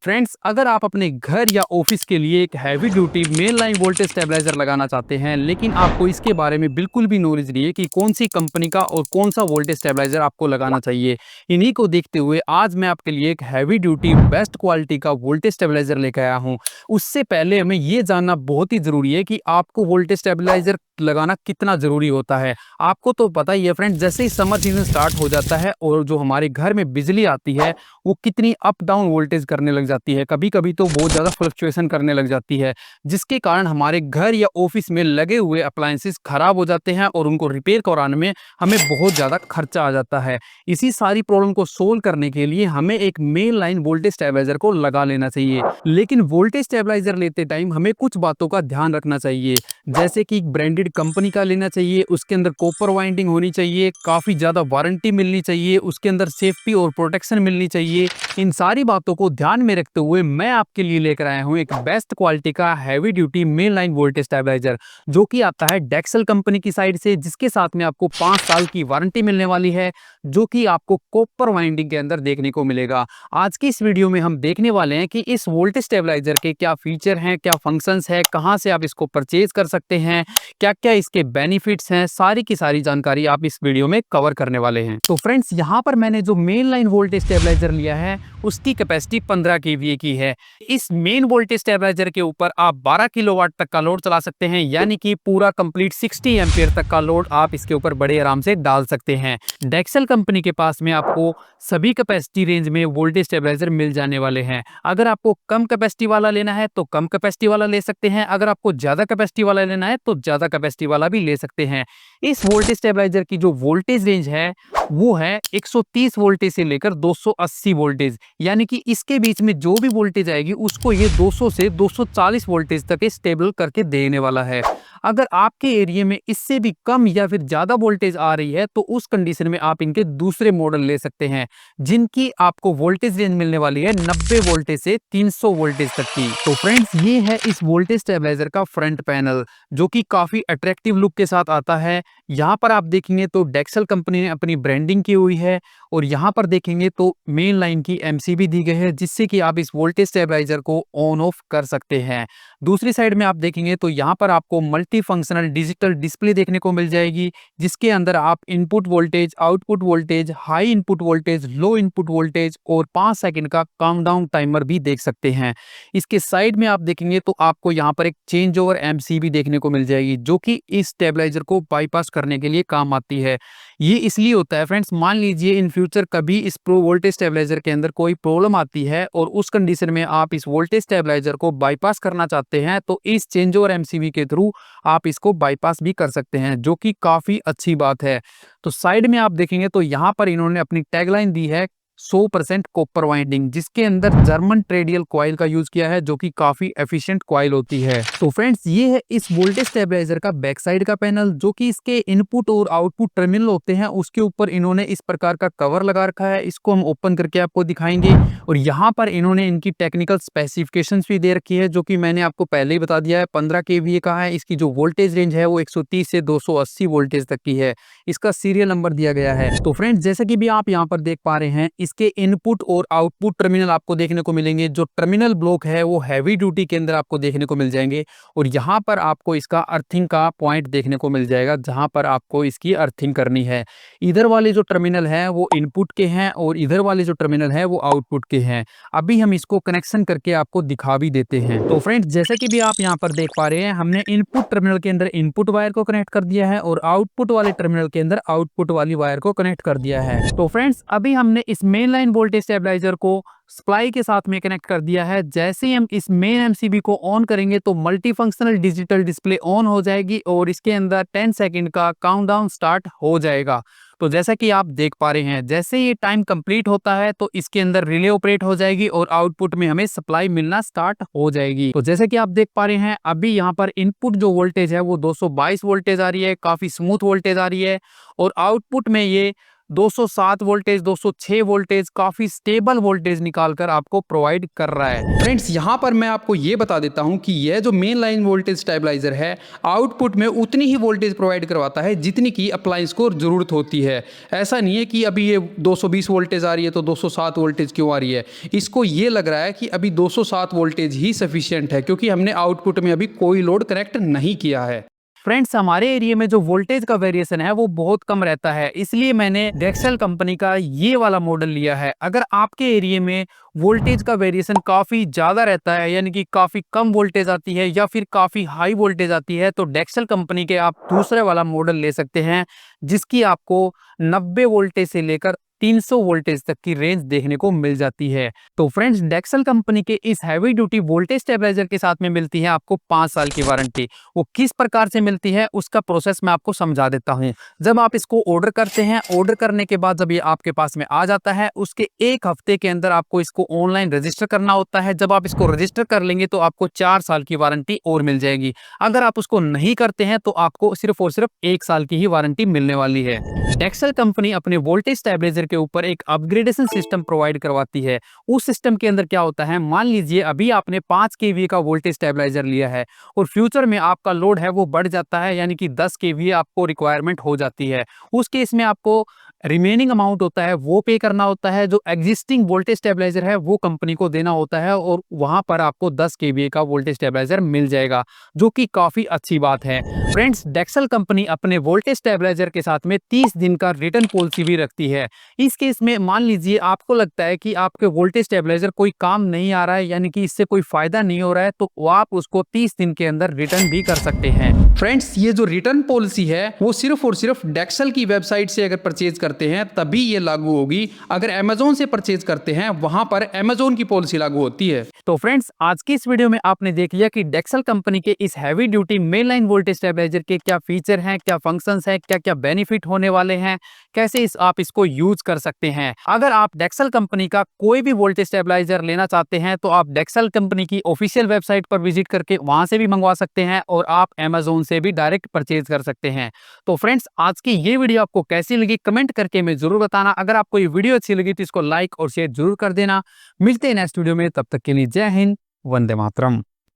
Friends, अगर आप अपने घर या ऑफिस के लिए एक heavy duty main line voltage stabiliser लगाना चाहते हैं, लेकिन आपको इसके बारे में बिल्कुल भी नॉलेज नहीं है कि कौन सी कंपनी का और कौन सा वोल्टेज स्टेबलाइजर आपको लगाना चाहिए, इन्हीं को देखते हुए आज मैं आपके लिए एक हैवी ड्यूटी बेस्ट क्वालिटी का वोल्टेज स्टेबलाइजर लेकर आया हूं। उससे पहले हमें ये जानना बहुत ही ज़रूरी है कि आपको वोल्टेज स्टेबलाइजर लगाना कितना ज़रूरी होता है। आपको तो पता ही है फ्रेंड्स, जैसे ही समर सीजन स्टार्ट हो जाता है और जो हमारे घर में बिजली आती है वो कितनी अप डाउन वोल्टेज करने लग जाती है, कभी-कभी तो बहुत ज़्यादा फ्लक्चुएशन करने लग जाती है, जिसके कारण हमारे घर या ऑफिस में लगे हुए अप्लायंसेस खराब हो जाते हैं और उनको रिपेयर कराने में हमें बहुत ज़्यादा खर्चा आ जाता है। इसी सारी प्रॉब्लम को सोल्व करने के लिए हमें एक मेन लाइन वोल्टेज स्टेबलाइजर को लगा लेना चाहिए। लेकिन वोल्टेज स्टेबलाइजर लेते टाइम हमें कुछ बातों का ध्यान रखना चाहिए, जैसे कि ब्रांडेड कंपनी का लेना चाहिए, उसके अंदर कॉपर वाइंडिंग होनी चाहिए, काफ़ी ज़्यादा वारंटी मिलनी चाहिए, उसके अंदर सेफ्टी और प्रोटेक्शन मिलनी चाहिए। इन सारी बातों को ध्यान में रखते हुए मैं आपके लिए लेकर आया हूं एक बेस्ट क्वालिटी का heavy duty main line voltage stabiliser, जो कि आता है डेक्सल कंपनी की साइड से, जिसके साथ में आपको 5 साल की वारंटी मिलने वाली है, जो कि आपको कॉपर वाइंडिंग के अंदर देखने को मिलेगा। आज की इस वीडियो में हम देखने वाले हैं कि इस वोल्टेज स्टेबलाइजर के क्या फीचर हैं, क्या फंक्शंस है, कहां से आप इसको परचेज कर सकते हैं, क्या क्या इसके बेनिफिट्स हैं, सारी की सारी जानकारी आप इस वीडियो में कवर करने वाले हैं। तो फ्रेंड्स, यहाँ पर मैंने जो मेन लाइन वोल्टेज स्टेबलाइजर लिया है उसकी कैपेसिटी 15 केवीए की है। इस मेन वोल्टेज स्टेबलाइजर के ऊपर आप 12 किलोवाट तक का लोड चला सकते हैं, यानी कि पूरा कंप्लीट 60 एम्पियर तक का लोड आप इसके ऊपर बड़े आराम से डाल सकते हैं। डेक्सल कंपनी के पास में आपको सभी कैपेसिटी रेंज में वोल्टेज स्टेबलाइजर मिल जाने वाले हैं। अगर आपको कम कैपेसिटी वाला लेना है तो कम कैपेसिटी वाला ले सकते हैं, अगर आपको ज्यादा कैपेसिटी वाला लेना है तो ज्यादा कैपेसिटी वाला भी ले सकते हैं। इस वोल्टेज स्टेबलाइजर की जो वोल्टेज रेंज है वो है 130 वोल्टेज से लेकर 280 वोल्टेज, यानी कि इसके बीच में जो भी वोल्टेज आएगी उसको ये 200 से 240 वोल्टेज तक स्टेबल करके देने वाला है। अगर आपके एरिया में इससे भी कम या फिर ज्यादा वोल्टेज आ रही है तो उस कंडीशन में आप इनके दूसरे मॉडल ले सकते हैं, जिनकी आपको वोल्टेज रेंज मिलने वाली है 90 वोल्टेज से 300 वोल्टेज तक की। तो फ्रेंड्स, ये है इस वोल्टेज स्टेबलाइजर का फ्रंट पैनल, जो कि काफी अट्रैक्टिव लुक के साथ आता है। यहाँ पर आप देखेंगे तो डेक्सल कंपनी ने अपनी ब्रांडिंग की हुई है और यहाँ पर देखेंगे तो मेन लाइन की एमसीबी दी गई है, जिससे कि आप इस वोल्टेज स्टेबलाइजर को ऑन ऑफ कर सकते हैं। दूसरी साइड में आप देखेंगे तो यहाँ पर आपको मल्टी फंक्शनल डिजिटल डिस्प्ले देखने को मिल जाएगी, जिसके अंदर आप input voltage, output voltage, high input voltage, low input voltage और 5 सेकंड का काउंटडाउन टाइमर भी देख सकते हैं। इसके साइड में आप देखेंगे तो आपको यहाँ पर एक चेंज ओवर एमसीबी देखने को मिल जाएगी, जो कि इस स्टेबलाइजर को बाईपास करने के लिए काम आती है। ये इसलिए होता है फ्रेंड्स, मान लीजिए इन फ्यूचर कभी इस प्रो वोल्टेज स्टेबलाइजर के अंदर कोई प्रॉब्लम आती है और उस कंडीशन में आप इस वोल्टेज स्टेबलाइजर को बाईपास करना चाहते हैं, तो इस चेंज ओवर एमसीबी के थ्रू आप इसको बाईपास भी कर सकते हैं, जो कि काफी अच्छी बात है। तो साइड में आप देखेंगे तो यहाँ पर इन्होंने अपनी टैगलाइन दी है 100% कॉपर वाइंडिंग, जिसके अंदर जर्मन ट्रेडियल कॉइल का यूज किया है, जो कि काफी एफिशिएंट कॉइल होती है। तो फ्रेंड्स, ये है इस वोल्टेज स्टेबलाइजर का बैक साइड का पैनल, जो कि इसके इनपुट और आउटपुट टर्मिनल होते हैं उसके ऊपर इन्होंने इस प्रकार का कवर लगा रखा है। इसको हम ओपन करके आपको दिखाएंगे और यहाँ पर इन्होंने इनकी टेक्निकल स्पेसिफिकेशंस भी दे रखी है, जो कि मैंने आपको पहले ही बता दिया है। 15 केवीए का है। इसकी जो वोल्टेज रेंज है वो 130 से 280 वोल्टेज तक की है। इसका सीरियल नंबर दिया गया है। तो फ्रेंड्स, जैसे कि भी आप यहाँ पर देख पा रहे हैं, इसके इनपुट और आउटपुट टर्मिनल आपको देखने को मिलेंगे। जो टर्मिनल ब्लॉक है वो हैवी ड्यूटी के अंदर आपको देखने को मिल जाएंगे और यहाँ पर आपको इसका अर्थिंग का पॉइंट देखने को मिल जाएगा, जहां पर आपको इसकी अर्थिंग करनी है। इधर वाले जो टर्मिनल है वो इनपुट के हैं और इधर वाले जो टर्मिनल है वो आउटपुट के हैं। अभी हम इसको कनेक्शन करके आपको दिखा भी देते हैं। तो फ्रेंड्स, जैसे कि भी आप यहाँ पर देख पा रहे हैं, हमने इनपुट टर्मिनल के अंदर इनपुट वायर को कनेक्ट कर दिया है और आउटपुट वाले टर्मिनल के अंदर आउटपुट वाली वायर को कनेक्ट कर दिया है। तो फ्रेंड्स, अभी हमने इस मेन लाइन वोल्टेज स्टेबलाइजर को सप्लाई के साथ में कनेक्ट कर दिया है। जैसे ही हम इस मेन एमसीबी को ऑन करेंगे तो multi functional digital display on हो जाएगी और इसके अंदर 10 सेकंड का काउंटडाउन स्टार्ट हो जाएगा। तो जैसा कि आप देख पा रहे हैं, जैसे ये टाइम कंप्लीट होता है तो इसके अंदर रिले ऑपरेट हो जाएगी और आउटपुट में हमें सप्लाई मिलना स्टार्ट हो जाएगी। तो जैसे कि आप देख पा रहे हैं, अभी यहाँ पर इनपुट जो वोल्टेज है वो 222 वोल्टेज आ रही है, काफी स्मूथ वोल्टेज आ रही है और आउटपुट में ये 207 वोल्टेज, 206 वोल्टेज, काफी स्टेबल वोल्टेज निकालकर आपको प्रोवाइड कर रहा है। फ्रेंड्स, यहाँ पर मैं आपको ये बता देता हूँ कि यह जो मेन लाइन वोल्टेज स्टेबलाइजर है, आउटपुट में उतनी ही वोल्टेज प्रोवाइड करवाता है जितनी की अप्लायंस को जरूरत होती है। ऐसा नहीं है कि अभी ये 220 वोल्टेज आ रही है तो 207 वोल्टेज क्यों आ रही है। इसको ये लग रहा है कि अभी 207 वोल्टेज ही सफिशिएंट है, क्योंकि हमने आउटपुट में अभी कोई लोड कनेक्ट नहीं किया है। फ्रेंड्स, हमारे एरिया में जो वोल्टेज का वेरिएशन है वो बहुत कम रहता है, इसलिए मैंने डेक्सेल कंपनी का ये वाला मॉडल लिया है। अगर आपके एरिया में वोल्टेज का वेरिएशन काफ़ी ज़्यादा रहता है, यानी कि काफ़ी कम वोल्टेज आती है या फिर काफ़ी हाई वोल्टेज आती है, तो डेक्सेल कंपनी के आप दूसरे वाला मॉडल ले सकते हैं, जिसकी आपको 90 वोल्टेज से लेकर 300 वोल्टेज तक की रेंज देखने को मिल जाती है। तो फ्रेंड्स, डेक्सेल कंपनी के इस हैवी ड्यूटी वोल्टेज स्टेबलाइजर के साथ में मिलती है आपको 5 साल की वारंटी। वो किस प्रकार से मिलती है उसका प्रोसेस मैं आपको समझा देता हूँ। जब आप इसको ऑर्डर करते हैं, ऑर्डर करने के बाद जब ये आपके पास में आ जाता है, उसके 1 हफ्ते के अंदर आपको इसको ऑनलाइन रजिस्टर करना होता है। जब आप इसको रजिस्टर कर लेंगे तो आपको 4 साल की वारंटी और मिल जाएगी। अगर आप उसको नहीं करते हैं तो आपको सिर्फ और सिर्फ 1 साल की ही वारंटी मिलने वाली है। डेक्सेल कंपनी अपने वोल्टेज स्टेबलाइजर के ऊपर एक अपग्रेडेशन सिस्टम प्रोवाइड करवाती है। उस सिस्टम के अंदर क्या होता है, मान लीजिए अभी आपने 5 केवी का वोल्टेज स्टेबलाइजर लिया है और फ्यूचर में आपका लोड है वो बढ़ जाता है, यानी कि 10 केवी आपको रिक्वायरमेंट हो जाती है। उस केस में आपको रिमेनिंग अमाउंट होता है वो पे करना होता है, जो एग्जिस्टिंग वोल्टेज स्टेबलाइजर है वो कंपनी को देना होता है, और वहां पर आपको 10 केवी का वोल्टेज स्टेबलाइजर मिल जाएगा, जो कि काफी अच्छी बात है। फ्रेंड्स, डेक्सेल कंपनी अपने वोल्टेज स्टेबलाइजर के साथ में 30 दिन का रिटर्न पॉलिसी भी रखती है। इस केस में मान लीजिए आपको लगता है कि आपके वोल्टेज स्टेबलाइजर कोई काम नहीं आ रहा है, यानी कि इससे कोई फायदा नहीं हो रहा है, तो आप उसको 30 दिन के अंदर रिटर्न भी कर सकते हैं। फ्रेंड्स, ये जो रिटर्न पॉलिसी है वो सिर्फ और सिर्फ डेक्सेल की वेबसाइट से अगर परचेज करते हैं तभी ये लागू होगी। अगर अमेजोन से परचेज करते हैं वहां पर अमेजोन की पॉलिसी लागू होती है। तो फ्रेंड्स, आज की इस वीडियो में आपने देख लिया कि डेक्सेल कंपनी के इस heavy duty main line voltage stabiliser के क्या फीचर हैं, क्या फंक्शंस हैं, क्या क्या बेनिफिट होने वाले हैं, कैसे आप इसको यूज कर सकते हैं। अगर आप डेक्सेल कंपनी का कोई भी वोल्टेज स्टेबलाइजर लेना चाहते हैं तो आप डेक्सेल कंपनी की ऑफिशियल वेबसाइट पर विजिट करके वहां से भी मंगवा सकते हैं, और आप अमेजोन से भी डायरेक्ट परचेज कर सकते हैं। तो फ्रेंड्स, आज की ये वीडियो आपको कैसी लगी कमेंट करके में जरूर बताना। अगर आपको ये वीडियो अच्छी लगी तो इसको लाइक और शेयर जरूर कर देना। मिलते हैं नेक्स्ट वीडियो में, तब तक के लिए जय हिंद, वंदे मातरम।